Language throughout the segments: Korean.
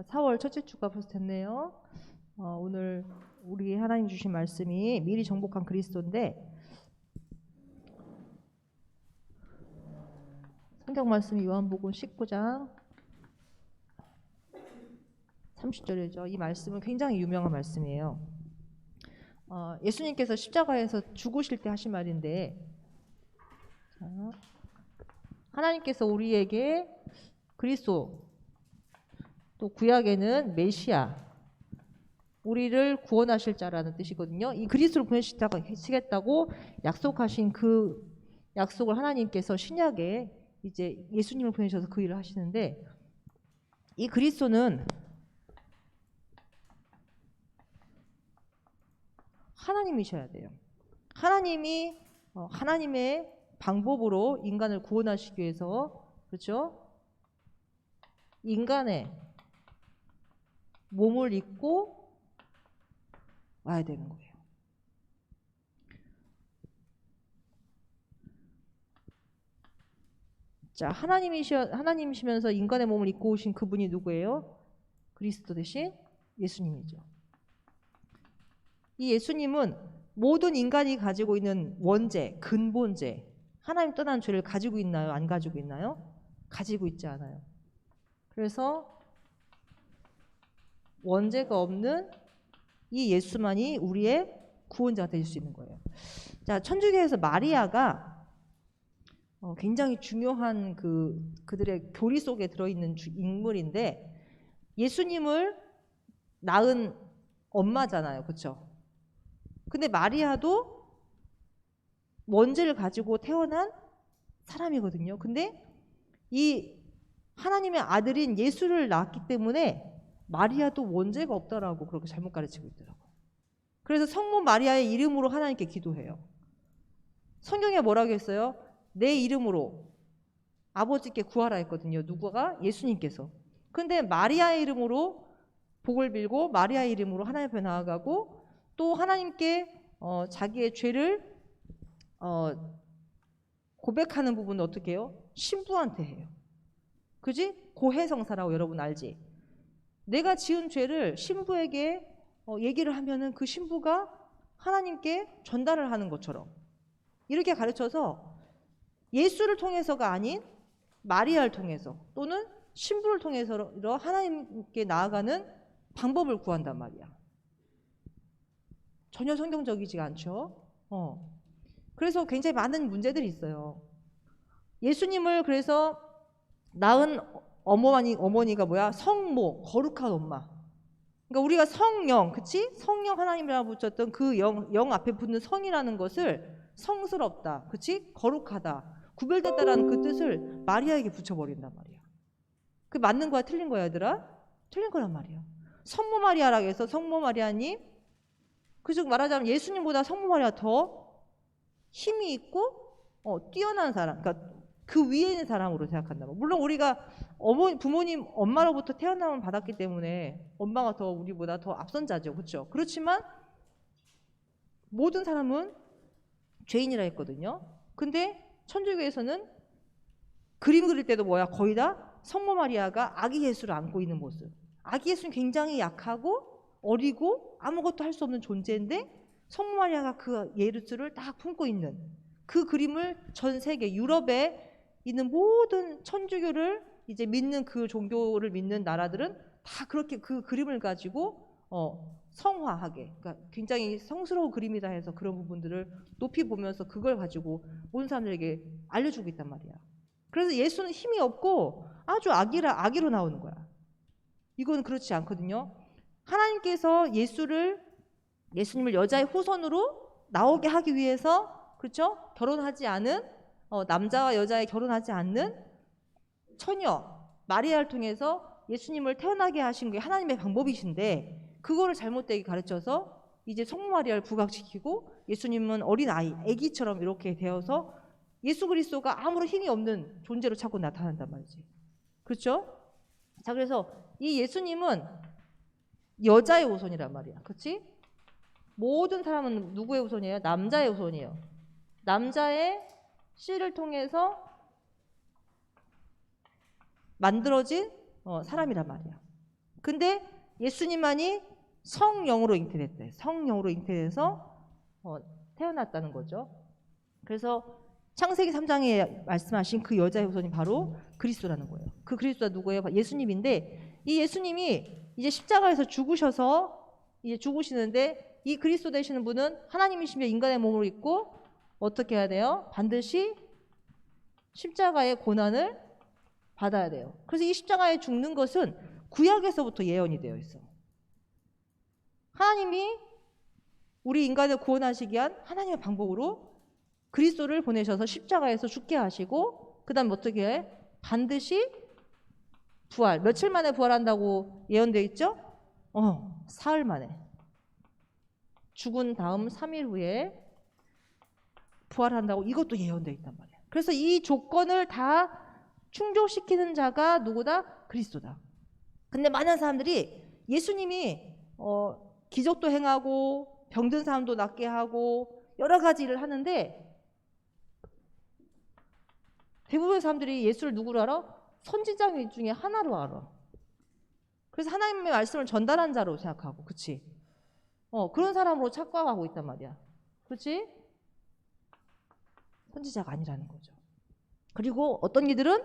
4월 첫째 주가 벌써 됐네요. 오늘 우리 하나님 주신 말씀이 미리 정복한 그리스도인데, 성경 말씀이 요한복음 19장 30절이죠. 이 말씀은 굉장히 유명한 말씀이에요. 예수님께서 십자가에서 죽으실 때 하신 말인데, 하나님께서 우리에게 그리스도, 또 구약에는 메시아, 우리를 구원하실 자라는 뜻이거든요. 이 그리스도를 보내시겠다고 약속하신 그 약속을 하나님께서 신약에 이제 예수님을 보내셔서 그 일을 하시는데, 이 그리스도는 하나님이셔야 돼요. 하나님이 하나님의 방법으로 인간을 구원하시기 위해서, 그렇죠? 인간의 몸을 입고 와야 되는 거예요. 자, 하나님이시면서 인간의 몸을 입고 오신 그분이 누구예요? 그리스도 대신 예수님이죠. 이 예수님은 모든 인간이 가지고 있는 원죄, 근본죄, 하나님 떠난 죄를 가지고 있나요? 안 가지고 있나요? 가지고 있지 않아요. 그래서 원죄가 없는 이 예수만이 우리의 구원자가 될 수 있는 거예요. 자, 천주교에서 마리아가 굉장히 중요한 그들의 교리 속에 들어있는 인물인데, 예수님을 낳은 엄마잖아요. 그렇죠? 근데 마리아도 원죄를 가지고 태어난 사람이거든요. 근데 이 하나님의 아들인 예수를 낳았기 때문에 마리아도 원죄가 없다라고 그렇게 잘못 가르치고 있더라고요. 그래서 성모 마리아의 이름으로 하나님께 기도해요. 성경에 뭐라고 했어요? 내 이름으로 아버지께 구하라 했거든요. 누구가? 예수님께서. 근데 마리아의 이름으로 복을 빌고 마리아의 이름으로 하나님 앞에 나아가고, 또 하나님께 자기의 죄를 고백하는 부분은 어떻게 해요? 신부한테 해요. 그지? 고해성사라고 여러분 알지? 내가 지은 죄를 신부에게 얘기를 하면은 그 신부가 하나님께 전달을 하는 것처럼 이렇게 가르쳐서 예수를 통해서가 아닌 마리아를 통해서 또는 신부를 통해서 하나님께 나아가는 방법을 구한단 말이야. 전혀 성경적이지 않죠? 그래서 굉장히 많은 문제들이 있어요. 예수님을 그래서 낳은 어머니가 뭐야? 성모, 거룩한 엄마. 그러니까 우리가 성령, 그치? 성령 하나님이라고 붙였던 그 영 앞에 붙는 성이라는 것을 성스럽다, 그치? 거룩하다, 구별됐다라는 그 뜻을 마리아에게 붙여버린단 말이야. 그 맞는 거야, 틀린 거야, 얘들아? 틀린 거란 말이야. 성모 마리아라고 해서 성모 마리아님, 그즉 말하자면 예수님보다 성모 마리아 더 힘이 있고 뛰어난 사람, 그러니까 그 위에 있는 사람으로 생각한다. 물론 우리가 부모님, 엄마로부터 태어남을 받았기 때문에 엄마가 더 우리보다 더 앞선자죠. 그렇죠? 그렇지만 모든 사람은 죄인이라 했거든요. 근데 천주교에서는 그림 그릴 때도 뭐야? 거의 다 성모 마리아가 아기 예수를 안고 있는 모습. 아기 예수는 굉장히 약하고 어리고 아무것도 할 수 없는 존재인데, 성모 마리아가 그 예수를 딱 품고 있는 그 그림을 전 세계 유럽에 있는 모든 천주교를 이제 믿는 그 종교를 믿는 나라들은 다 그렇게 그 그림을 가지고 성화하게, 그러니까 굉장히 성스러운 그림이다 해서 그런 부분들을 높이 보면서 그걸 가지고 모든 사람들에게 알려주고 있단 말이야. 그래서 예수는 힘이 없고 아주 아기로 나오는 거야. 이건 그렇지 않거든요. 하나님께서 예수님을 여자의 후손으로 나오게 하기 위해서, 그렇죠? 결혼하지 않은 남자와 여자에 결혼하지 않는 처녀 마리아를 통해서 예수님을 태어나게 하신 게 하나님의 방법이신데, 그거를 잘못되게 가르쳐서 이제 성모 마리아를 부각시키고 예수님은 어린 아이, 아기처럼 이렇게 되어서 예수 그리스도가 아무런 힘이 없는 존재로 자꾸 나타난단 말이지. 그렇죠? 자, 그래서 이 예수님은 여자의 후손이란 말이야. 그렇지? 모든 사람은 누구의 후손이에요? 남자의 후손이에요. 남자의 씨를 통해서 만들어진 사람이란 말이야. 근데 예수님만이 성령으로 잉태됐대. 성령으로 잉태돼서 태어났다는 거죠. 그래서 창세기 3장에 말씀하신 그 여자의 후손이 바로 그리스도라는 거예요. 그 그리스도가 누구예요? 예수님인데, 이 예수님이 이제 십자가에서 죽으셔서 이제 죽으시는데, 이 그리스도 되시는 분은 하나님이시며 인간의 몸으로 있고 어떻게 해야 돼요? 반드시 십자가의 고난을 받아야 돼요. 그래서 이 십자가에 죽는 것은 구약에서부터 예언이 되어 있어. 하나님이 우리 인간을 구원하시기 위한 하나님의 방법으로 그리스도를 보내셔서 십자가에서 죽게 하시고, 그 다음에 어떻게 해? 반드시 부활. 며칠 만에 부활한다고 예언되어 있죠? 사흘 만에. 죽은 다음 3일 후에 부활한다고 이것도 예언되어 있단 말이야. 그래서 이 조건을 다 충족시키는 자가 누구다? 그리스도다. 근데 많은 사람들이 예수님이 기적도 행하고 병든 사람도 낫게 하고 여러 가지 일을 하는데, 대부분의 사람들이 예수를 누구로 알아? 선지자 중에 하나로 알아. 그래서 하나님의 말씀을 전달한 자로 생각하고, 그치? 그런 사람으로 착각하고 있단 말이야. 그치? 선지자가 아니라는 거죠. 그리고 어떤 이들은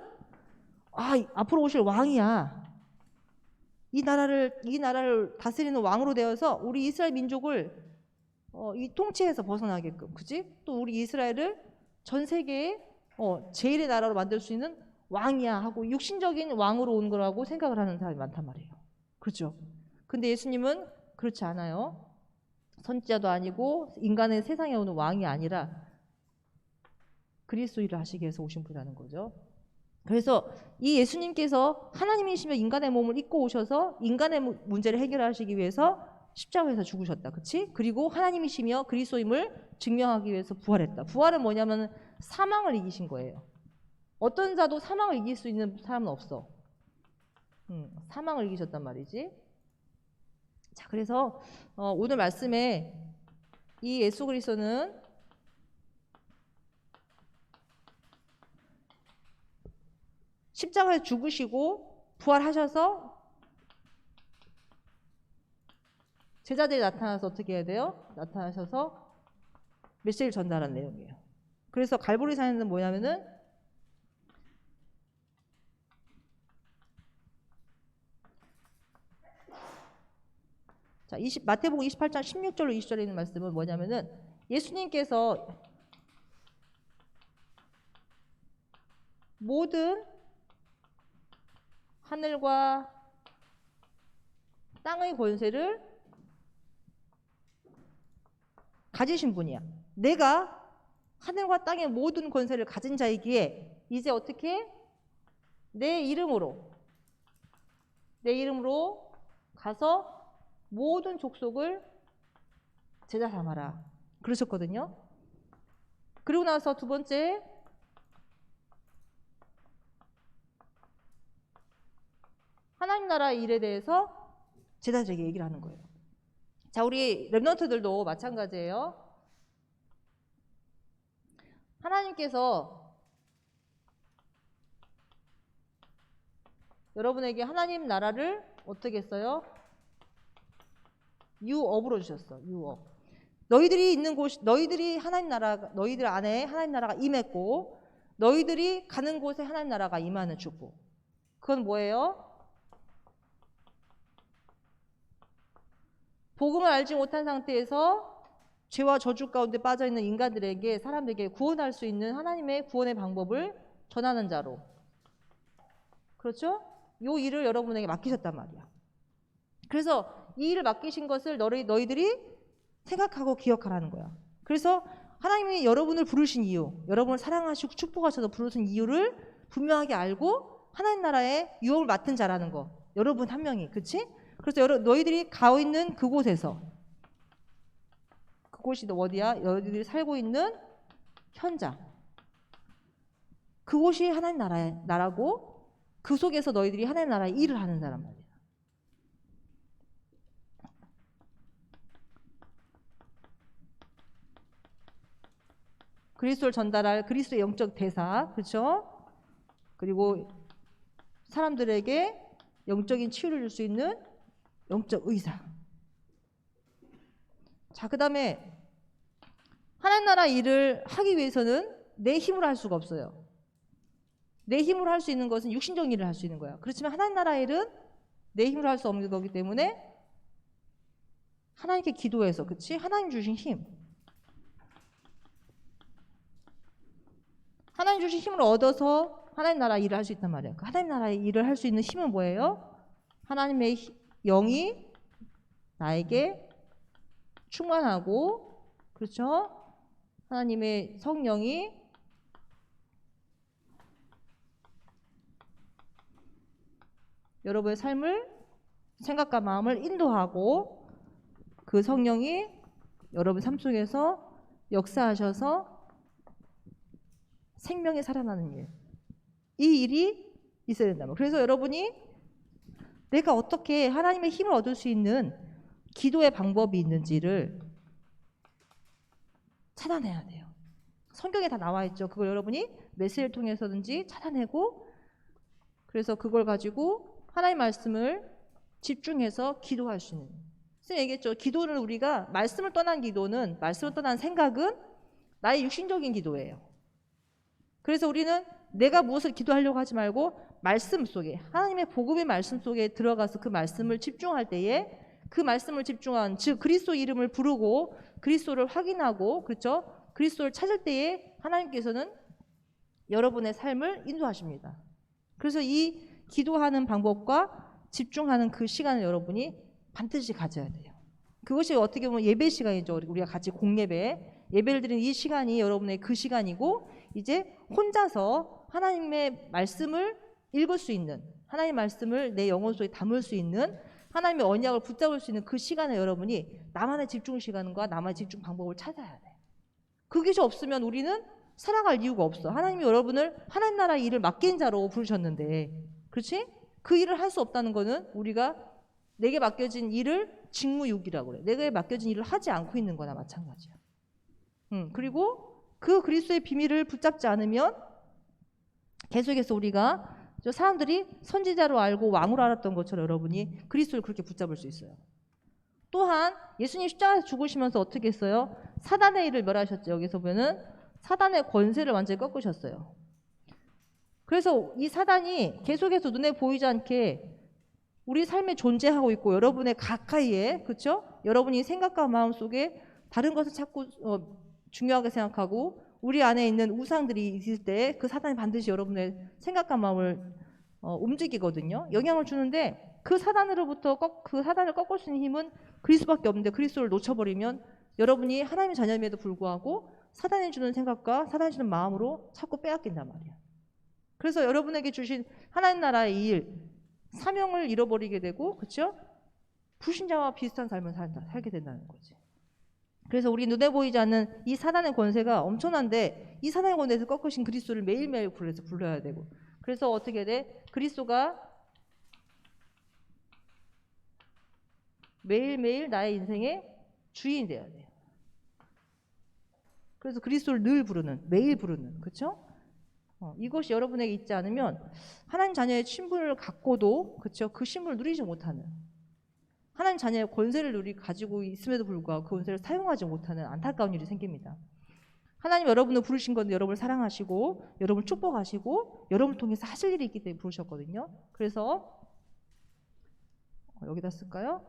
앞으로 오실 왕이야. 이 나라를 다스리는 왕으로 되어서 우리 이스라엘 민족을 이 통치에서 벗어나게끔, 그치? 또 우리 이스라엘을 전 세계에 제일의 나라로 만들 수 있는 왕이야 하고 육신적인 왕으로 온 거라고 생각을 하는 사람이 많단 말이에요. 그렇죠? 근데 예수님은 그렇지 않아요. 선지자도 아니고 인간의 세상에 오는 왕이 아니라 그리스도 일을 하시기 위해서 오신 분이라는 거죠. 그래서 이 예수님께서 하나님이시며 인간의 몸을 입고 오셔서 인간의 문제를 해결하시기 위해서 십자가에서 죽으셨다. 그치? 그리고 하나님이시며 그리스도임을 증명하기 위해서 부활했다. 부활은 뭐냐면 사망을 이기신 거예요. 어떤 자도 사망을 이길 수 있는 사람은 없어. 사망을 이기셨단 말이지. 자, 그래서 오늘 말씀에 이 예수 그리스도는 십자가에 죽으시고 부활하셔서 제자들이 나타나서 어떻게 해야 돼요? 나타나셔서 메시지를 전달한 내용이에요. 그래서 갈보리 산에는 뭐냐면은 자, 마태복음 28장 16절로 20절에 있는 말씀은 뭐냐면은 예수님께서 모든 하늘과 땅의 권세를 가지신 분이야. 내가 하늘과 땅의 모든 권세를 가진 자이기에 이제 어떻게 내 이름으로 가서 모든 족속을 제자 삼아라 그러셨거든요. 그리고 나서 두 번째, 하나님 나라의 일에 대해서 제자들에게 얘기를 하는 거예요. 자, 우리 렘넌트들도 마찬가지예요. 하나님께서 여러분에게 하나님 나라를 어떻게 했어요? 유업으로 주셨어. 유업. 너희들이 있는 곳, 너희들 안에 하나님 나라가 임했고, 너희들이 가는 곳에 하나님 나라가 임하는 축복. 그건 뭐예요? 복음을 알지 못한 상태에서 죄와 저주 가운데 빠져있는 인간들에게, 사람들에게 구원할 수 있는 하나님의 구원의 방법을 전하는 자로. 그렇죠? 이 일을 여러분에게 맡기셨단 말이야. 그래서 이 일을 맡기신 것을 너희들이 생각하고 기억하라는 거야. 그래서 하나님이 여러분을 부르신 이유, 여러분을 사랑하시고 축복하셔서 부르신 이유를 분명하게 알고 하나님 나라의 유업을 맡은 자라는 거. 여러분 한 명이. 그치? 그래서 너희들이 가 있는 그곳에서, 그곳이 어디야? 너희들이 살고 있는 현장. 그곳이 하나님 나라고, 그 속에서 너희들이 하나님 나라의 일을 하는 사람 말이야. 그리스도를 전달할 그리스도의 영적 대사, 그렇죠? 그리고 사람들에게 영적인 치유를 줄 수 있는 영적 의사. 자, 그 다음에 하나님 나라 일을 하기 위해서는 내 힘으로 할 수가 없어요. 내 힘으로 할 수 있는 것은 육신적 일을 할 수 있는 거야. 그렇지만 하나님 나라 일은 내 힘으로 할 수 없는 거기 때문에 하나님께 기도해서, 그치? 하나님 주신 힘, 하나님 주신 힘을 얻어서 하나님 나라 일을 할 수 있단 말이야. 그 하나님 나라 일을 할 수 있는 힘은 뭐예요? 하나님의 영이 나에게 충만하고, 그렇죠? 하나님의 성령이 여러분의 삶을, 생각과 마음을 인도하고, 그 성령이 여러분 삶 속에서 역사하셔서 생명이 살아나는 일, 이 일이 있어야 된다. 그래서 여러분이 내가 어떻게 하나님의 힘을 얻을 수 있는 기도의 방법이 있는지를 찾아내야 돼요. 성경에 다 나와 있죠. 그걸 여러분이 메시지를 통해서든지 찾아내고, 그래서 그걸 가지고 하나님의 말씀을 집중해서 기도할 수 있는. 선생님 얘기했죠. 기도를 우리가 말씀을 떠난 기도는, 말씀을 떠난 생각은 나의 육신적인 기도예요. 그래서 우리는 내가 무엇을 기도하려고 하지 말고 말씀 속에, 하나님의 복음의 말씀 속에 들어가서 그 말씀을 집중할 때에, 그 말씀을 집중한, 즉 그리스도 이름을 부르고 그리스도를 확인하고, 그렇죠? 그리스도를 찾을 때에 하나님께서는 여러분의 삶을 인도하십니다. 그래서 이 기도하는 방법과 집중하는 그 시간을 여러분이 반드시 가져야 돼요. 그것이 어떻게 보면 예배 시간이죠. 우리가 같이 공예배, 예배를 드리는 이 시간이 여러분의 그 시간이고, 이제 혼자서 하나님의 말씀을 읽을 수 있는, 하나님의 말씀을 내 영혼 속에 담을 수 있는, 하나님의 언약을 붙잡을 수 있는 그 시간에 여러분이 나만의 집중 시간과 나만의 집중 방법을 찾아야 돼. 그것이 없으면 우리는 살아갈 이유가 없어. 하나님이 여러분을 하나님 나라 일을 맡긴 자로 부르셨는데, 그렇지? 그 일을 할 수 없다는 거는 우리가 내게 맡겨진 일을 직무유기라고 그래. 내게 맡겨진 일을 하지 않고 있는 거나 마찬가지야. 그리고 그 그리스도의 비밀을 붙잡지 않으면 계속해서 우리가 저 사람들이 선지자로 알고 왕으로 알았던 것처럼 여러분이 그리스도를 그렇게 붙잡을 수 있어요. 또한 예수님 십자가에서 죽으시면서 어떻게 했어요? 사단의 일을 멸하셨죠. 여기서 보면은 사단의 권세를 완전히 꺾으셨어요. 그래서 이 사단이 계속해서 눈에 보이지 않게 우리 삶에 존재하고 있고, 여러분의 가까이에, 그렇죠? 여러분이 생각과 마음 속에 다른 것을 자꾸 중요하게 생각하고 우리 안에 있는 우상들이 있을 때 그 사단이 반드시 여러분의 생각과 마음을 움직이거든요. 영향을 주는데, 그 사단으로부터 그 사단을 꺾을 수 있는 힘은 그리스도밖에 없는데, 그리스도를 놓쳐버리면 여러분이 하나님의 자녀임에도 불구하고 사단이 주는 생각과 사단이 주는 마음으로 자꾸 빼앗긴단 말이야. 그래서 여러분에게 주신 하나님 나라의 일, 사명을 잃어버리게 되고, 그렇죠? 불신자와 비슷한 삶을 살게 된다는 거지. 그래서 우리 눈에 보이지 않는 이 사단의 권세가 엄청난데, 이 사단의 권세에서 꺾으신 그리스도를 매일매일 불러야 되고, 그래서 어떻게 돼? 그리스도가 매일매일 나의 인생의 주인이 돼야 돼요. 그래서 그리스도를 늘 부르는, 매일 부르는, 그렇죠? 이것이 여러분에게 있지 않으면 하나님 자녀의 신분을 갖고도, 그렇죠? 그 신분을 누리지 못하는, 하나님 자녀의 권세를 가지고 있음에도 불구하고 그 권세를 사용하지 못하는 안타까운 일이 생깁니다. 하나님 여러분을 부르신 건데, 여러분을 사랑하시고 여러분을 축복하시고 여러분을 통해서 하실 일이 있기 때문에 부르셨거든요. 그래서 여기다 쓸까요?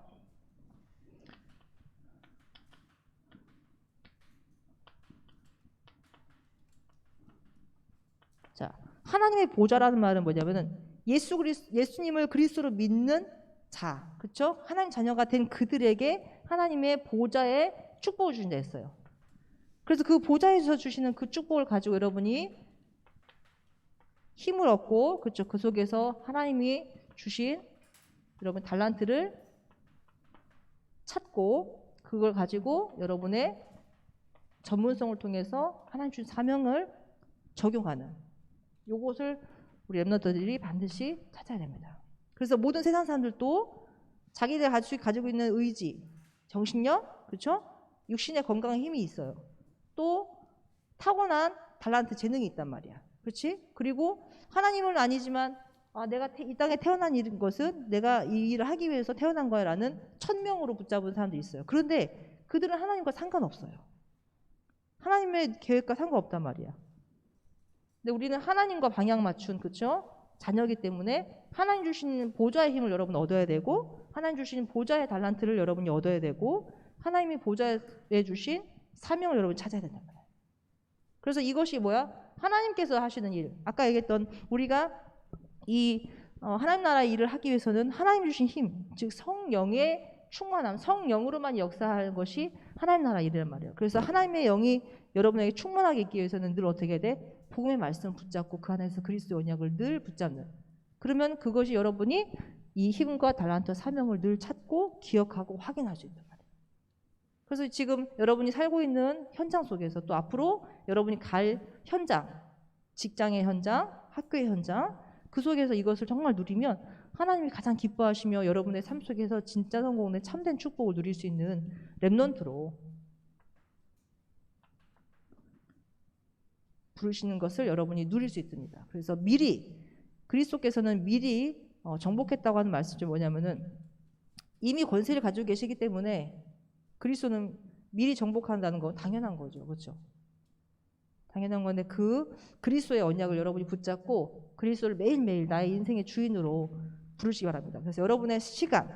자, 하나님의 보좌라는 말은 뭐냐면은 예수님을 그리스도로 믿는 자, 그렇죠? 하나님 자녀가 된 그들에게 하나님의 보좌에 축복을 주신다 했어요. 그래서 그 보좌에서 주시는 그 축복을 가지고 여러분이 힘을 얻고, 그렇죠? 그 속에서 하나님이 주신 여러분 달란트를 찾고, 그걸 가지고 여러분의 전문성을 통해서 하나님 주신 사명을 적용하는, 요것을 우리 렘넌트들이 반드시 찾아야 됩니다. 그래서 모든 세상 사람들도 자기들 가지고 있는 의지, 정신력, 그렇죠? 육신의 건강한 힘이 있어요. 또 타고난 달란트, 재능이 있단 말이야. 그렇지? 그리고 하나님은 아니지만 내가 이 땅에 태어난 일인 것은 내가 이 일을 하기 위해서 태어난 거야 라는 천명으로 붙잡은 사람도 있어요. 그런데 그들은 하나님과 상관없어요. 하나님의 계획과 상관없단 말이야. 근데 우리는 하나님과 방향 맞춘, 그쵸? 자녀이기 때문에 하나님 주신 보좌의 힘을 여러분 얻어야 되고, 하나님 주신 보좌의 달란트를 여러분이 얻어야 되고, 하나님이 보좌에 주신 사명을 여러분이 찾아야 된단 말이에요. 그래서 이것이 뭐야? 하나님께서 하시는 일. 아까 얘기했던 우리가 이 하나님 나라 일을 하기 위해서는 하나님 주신 힘, 즉 성령의 충만함, 성령으로만 역사하는 것이 하나님 나라 일이란 말이에요. 그래서 하나님의 영이 여러분에게 충만하게 있기 위해서는 늘 어떻게 돼? 복음의 말씀을 붙잡고 그 안에서 그리스도의 언약을 늘 붙잡는. 그러면 그것이 여러분이 이 힘과 달란트 사명을 늘 찾고 기억하고 확인할 수 있단 말이에요. 그래서 지금 여러분이 살고 있는 현장 속에서 또 앞으로 여러분이 갈 현장, 직장의 현장, 학교의 현장, 그 속에서 이것을 정말 누리면 하나님이 가장 기뻐하시며 여러분의 삶 속에서 진짜 성공의 참된 축복을 누릴 수 있는 렘넌트로 부르시는 것을 여러분이 누릴 수 있습니다. 그래서 미리 그리스도께서는 미리 정복했다고 하는 말씀이 뭐냐면은 이미 권세를 가지고 계시기 때문에 그리스도는 미리 정복한다는 건 당연한 거죠. 그렇죠? 당연한 건데 그 그리스도의 언약을 여러분이 붙잡고 그리스도를 매일매일 나의 인생의 주인으로 부르시기 바랍니다. 그래서 여러분의 시간,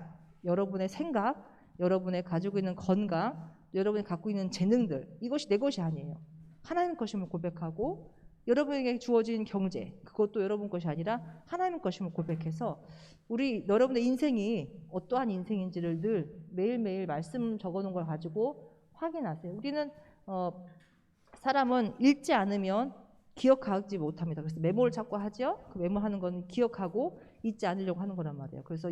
여러분의 생각, 여러분의 가지고 있는 건강, 여러분이 갖고 있는 재능들, 이것이 내 것이 아니에요. 하나님 것임을 고백하고 여러분에게 주어진 경제, 그것도 여러분 것이 아니라 하나님 것임을 고백해서 여러분의 인생이 어떠한 인생인지를 늘 매일매일 말씀 적어놓은 걸 가지고 확인하세요. 우리는 사람은 읽지 않으면 기억하지 못합니다. 그래서 메모를 찾고 하죠. 그 메모하는 건 기억하고 잊지 않으려고 하는 거란 말이에요. 그래서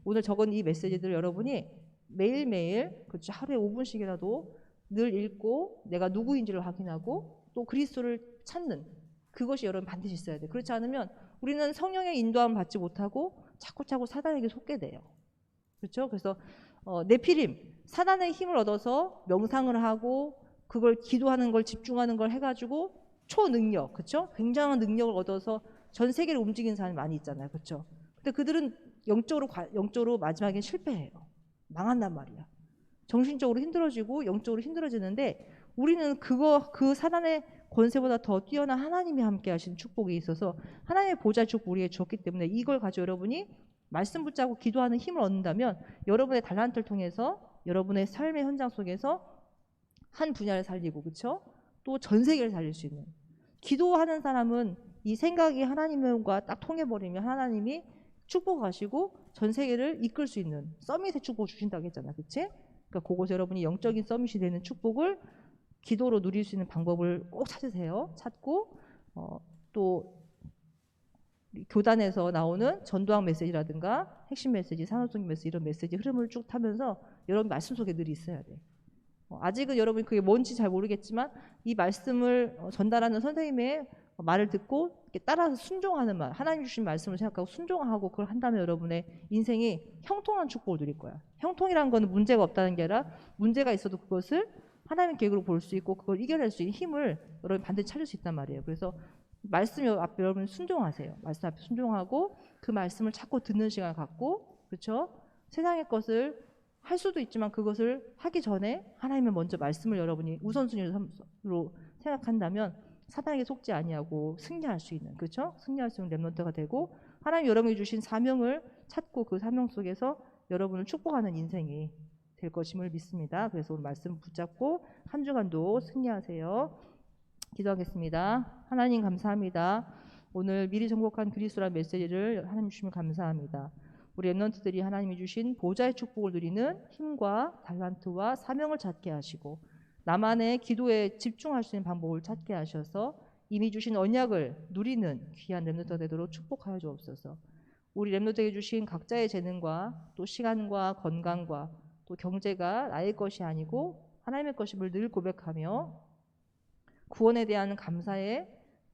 오늘 적은 이 메시지들 여러분이 매일매일 그렇죠. 하루에 5분씩이라도 늘 읽고 내가 누구인지를 확인하고 또 그리스도를 찾는 그것이 여러분 반드시 있어야 돼요. 그렇지 않으면 우리는 성령의 인도함을 받지 못하고 자꾸자꾸 사단에게 속게 돼요. 그렇죠? 그래서 네피림, 사단의 힘을 얻어서 명상을 하고 그걸 기도하는 걸 집중하는 걸 해가지고 초능력, 그렇죠? 굉장한 능력을 얻어서 전 세계를 움직이는 사람이 많이 있잖아요, 그렇죠? 근데 그들은 영적으로 마지막엔 실패해요. 망한단 말이야. 정신적으로 힘들어지고 영적으로 힘들어지는데 우리는 그 사단의 권세보다 더 뛰어난 하나님이 함께 하시는 축복이 있어서 하나님의 보좌 축복 우리에게 주었기 때문에 이걸 가지고 여러분이 말씀 붙잡고 기도하는 힘을 얻는다면 여러분의 달란트를 통해서 여러분의 삶의 현장 속에서 한 분야를 살리고 그렇죠? 또 전 세계를 살릴 수 있는 기도하는 사람은 이 생각이 하나님과 딱 통해버리면 하나님이 축복하시고 전 세계를 이끌 수 있는 서밋의 축복 주신다고 했잖아요. 그치? 그러니까 그곳에 여러분이 영적인 서밋이 되는 축복을 기도로 누릴 수 있는 방법을 꼭 찾으세요. 찾고 또 교단에서 나오는 전도학 메시지라든가 핵심 메시지, 산업적인 메시지 이런 메시지 흐름을 쭉 타면서 여러분 말씀 속에 늘 있어야 돼. 아직은 여러분이 그게 뭔지 잘 모르겠지만 이 말씀을 전달하는 선생님의 말을 듣고 이렇게 따라서 순종하는 말, 하나님 주신 말씀을 생각하고 순종하고 그걸 한다면 여러분의 인생이 형통한 축복을 누릴 거야. 형통이라는 거는 문제가 없다는 게 아니라 문제가 있어도 그것을 하나님의 계획으로 볼 수 있고 그걸 이겨낼 수 있는 힘을 여러분 반드시 찾을 수 있단 말이에요. 그래서 말씀 앞에 여러분 순종하세요. 말씀 앞에 순종하고 그 말씀을 찾고 듣는 시간을 갖고 그렇죠? 세상의 것을 할 수도 있지만 그것을 하기 전에 하나님의 먼저 말씀을 여러분이 우선순위로 생각한다면 사단에게 속지 아니하고 승리할 수 있는 그렇죠? 승리할 수 있는 렘넌트가 되고 하나님 여러분이 주신 사명을 찾고 그 사명 속에서 여러분을 축복하는 인생이 될 것임을 믿습니다. 그래서 오늘 말씀 붙잡고 한 주간도 승리하세요. 기도하겠습니다. 하나님 감사합니다. 오늘 미리 정복한 그리스도라는 메시지를 하나님 주시면 감사합니다. 우리 렘넌트들이 하나님이 주신 보좌의 축복을 누리는 힘과 달란트와 사명을 찾게 하시고 나만의 기도에 집중할 수 있는 방법을 찾게 하셔서 이미 주신 언약을 누리는 귀한 렘넌트가 되도록 축복하여 주옵소서. 우리 렘넌트에게 주신 각자의 재능과 또 시간과 건강과 또 경제가 나의 것이 아니고 하나님의 것임을 늘 고백하며 구원에 대한 감사의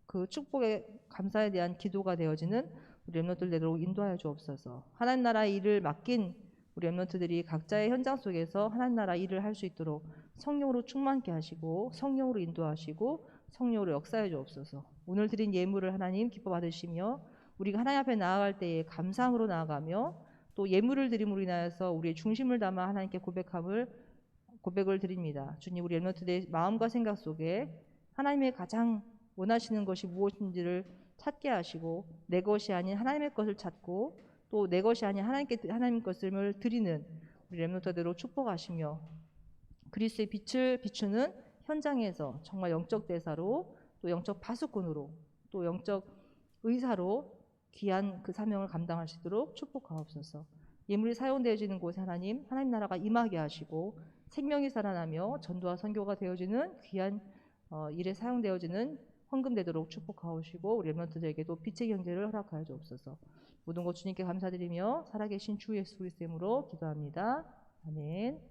그 축복의 감사에 대한 기도가 되어지는 우리 렘넌트들 되도록 인도하여 주옵소서. 하나님 나라 일을 맡긴 우리 렘넌트들이 각자의 현장 속에서 하나님 나라 일을 할 수 있도록 성령으로 충만케 하시고 성령으로 인도하시고 성령으로 역사해 주옵소서. 오늘 드린 예물을 하나님 기뻐 받으시며 우리가 하나님 앞에 나아갈 때에 감사함으로 나아가며 또 예물을 드림으로 인하여서 우리의 중심을 담아 하나님께 고백을 드립니다. 주님, 우리 렘넌트들의 마음과 생각 속에 하나님의 가장 원하시는 것이 무엇인지를 찾게 하시고 내 것이 아닌 하나님의 것을 찾고 또 내 것이 아닌 하나님 것을 드리는 우리 렘넌트들로 축복하시며 그리스도의 빛을 비추는 현장에서 정말 영적 대사로 또 영적 파수꾼으로 또 영적 의사로 귀한 그 사명을 감당할 수 있도록 축복하옵소서. 예물이 사용되어지는 곳에 하나님 나라가 임하게 하시고 생명이 살아나며 전도와 선교가 되어지는 귀한 일에 사용되어지는 헌금되도록 축복하옵시고 우리 렘넌트들에게도 빛의 경제를 허락하여 주옵소서. 모든 것 주님께 감사드리며 살아계신 주 예수 그리스도의 이름으로 기도합니다. 아멘.